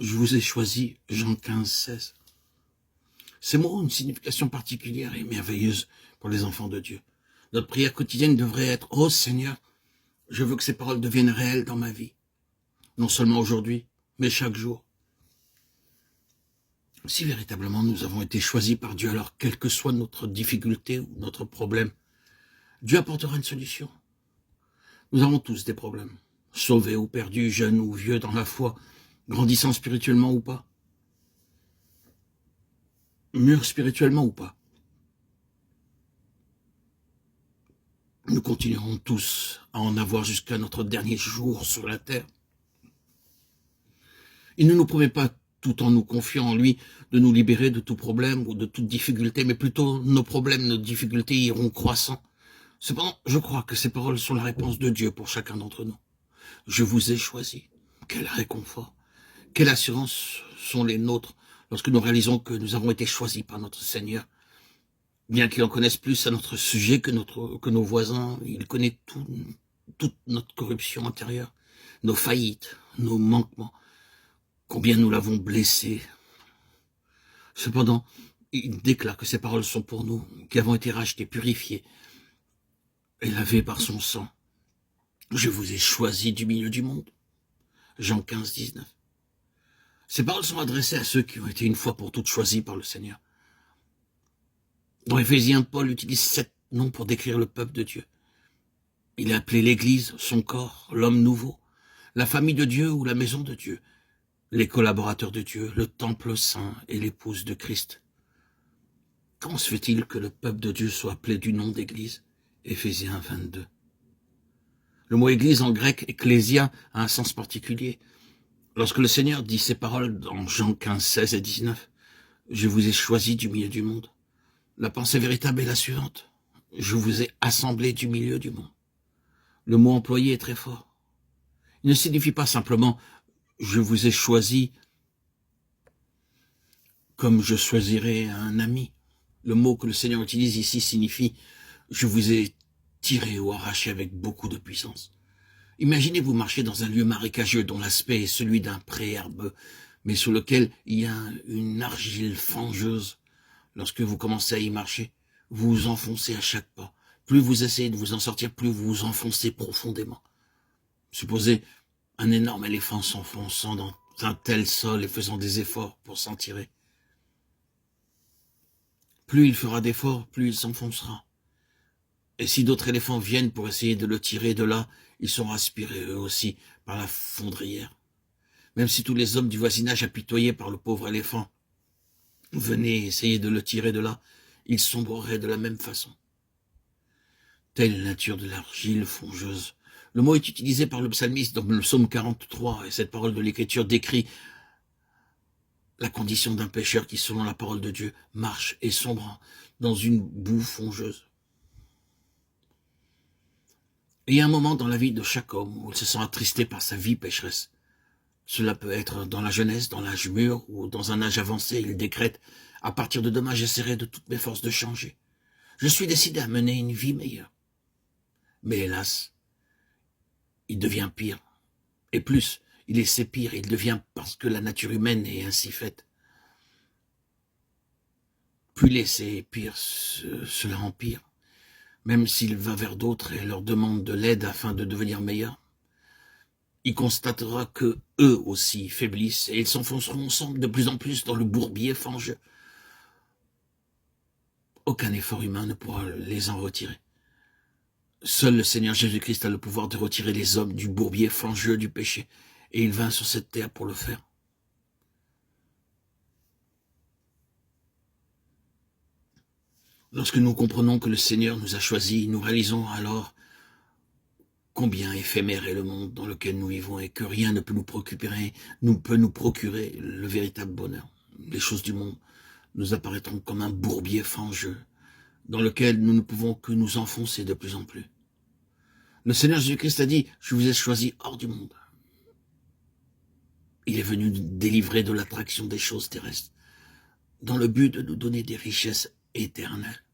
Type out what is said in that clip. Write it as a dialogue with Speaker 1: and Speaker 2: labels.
Speaker 1: Je vous ai choisi, Jean 15, 16. Ces mots ont une signification particulière et merveilleuse pour les enfants de Dieu. Notre prière quotidienne devrait être « Oh Seigneur, je veux que ces paroles deviennent réelles dans ma vie. Non seulement aujourd'hui, mais chaque jour. » Si véritablement nous avons été choisis par Dieu, alors quelle que soit notre difficulté ou notre problème, Dieu apportera une solution. Nous avons tous des problèmes, sauvés ou perdus, jeunes ou vieux dans la foi, grandissant spirituellement ou pas, mûrs spirituellement ou pas. Nous continuerons tous à en avoir jusqu'à notre dernier jour sur la terre. Il ne nous promet pas, tout en nous confiant en lui, de nous libérer de tout problème ou de toute difficulté, mais plutôt nos problèmes, nos difficultés iront croissant. Cependant, je crois que ces paroles sont la réponse de Dieu pour chacun d'entre nous. Je vous ai choisi. Quel réconfort, quelle assurance sont les nôtres lorsque nous réalisons que nous avons été choisis par notre Seigneur. Bien qu'il en connaisse plus à notre sujet que nos voisins, il connaît toute notre corruption intérieure, nos faillites, nos manquements, combien nous l'avons blessé. Cependant, il déclare que ces paroles sont pour nous, qui avons été rachetés, purifiés et lavés par son sang. Je vous ai choisi du milieu du monde. Jean 15, 19. Ces paroles sont adressées à ceux qui ont été une fois pour toutes choisis par le Seigneur. Dans Éphésiens, Paul utilise 7 noms pour décrire le peuple de Dieu. Il a appelé l'Église, son corps, l'homme nouveau, la famille de Dieu ou la maison de Dieu, les collaborateurs de Dieu, le temple saint et l'épouse de Christ. Comment se fait-il que le peuple de Dieu soit appelé du nom d'Église? Éphésiens 22. Le mot Église en grec, ecclésia, a un sens particulier. Lorsque le Seigneur dit ces paroles dans Jean 15, 16 et 19, « Je vous ai choisi du milieu du monde », la pensée véritable est la suivante. Je vous ai assemblé du milieu du monde. Le mot employé est très fort. Il ne signifie pas simplement « je vous ai choisi » comme je choisirais un ami. Le mot que le Seigneur utilise ici signifie « je vous ai tiré ou arraché avec beaucoup de puissance ». Imaginez vous marcher dans un lieu marécageux dont l'aspect est celui d'un pré herbeux, mais sous lequel il y a une argile fangeuse. Lorsque vous commencez à y marcher, vous vous enfoncez à chaque pas. Plus vous essayez de vous en sortir, plus vous vous enfoncez profondément. Supposez un énorme éléphant s'enfonçant dans un tel sol et faisant des efforts pour s'en tirer. Plus il fera d'efforts, plus il s'enfoncera. Et si d'autres éléphants viennent pour essayer de le tirer de là, ils sont aspirés eux aussi par la fondrière. Même si tous les hommes du voisinage apitoyés par le pauvre éléphant venaient essayer de le tirer de là, il sombrerait de la même façon. Telle est la nature de l'argile fongeuse. Le mot est utilisé par le psalmiste dans le psaume 43, et cette parole de l'Écriture décrit la condition d'un pécheur qui, selon la parole de Dieu, marche et sombre dans une boue fongeuse. Et il y a un moment dans la vie de chaque homme où il se sent attristé par sa vie pécheresse. Cela peut être dans la jeunesse, dans l'âge mûr ou dans un âge avancé. Il décrète « À partir de demain, j'essaierai de toutes mes forces de changer. Je suis décidé à mener une vie meilleure. » Mais hélas, il devient pire. Et plus, il essaie pire, il devient parce que la nature humaine est ainsi faite. Plus l'essai est pire, cela empire. Même s'il va vers d'autres et leur demande de l'aide afin de devenir meilleur, il constatera que eux aussi faiblissent et ils s'enfonceront ensemble de plus en plus dans le bourbier fangeux. Aucun effort humain ne pourra les en retirer. Seul le Seigneur Jésus-Christ a le pouvoir de retirer les hommes du bourbier fangeux du péché, et il vint sur cette terre pour le faire. Lorsque nous comprenons que le Seigneur nous a choisis, nous réalisons alors combien éphémère est le monde dans lequel nous vivons et que rien ne peut nous procurer le véritable bonheur. Les choses du monde nous apparaîtront comme un bourbier fangeux dans lequel nous ne pouvons que nous enfoncer de plus en plus. Le Seigneur Jésus-Christ a dit « Je vous ai choisi hors du monde ». Il est venu nous délivrer de l'attraction des choses terrestres dans le but de nous donner des richesses éternelles.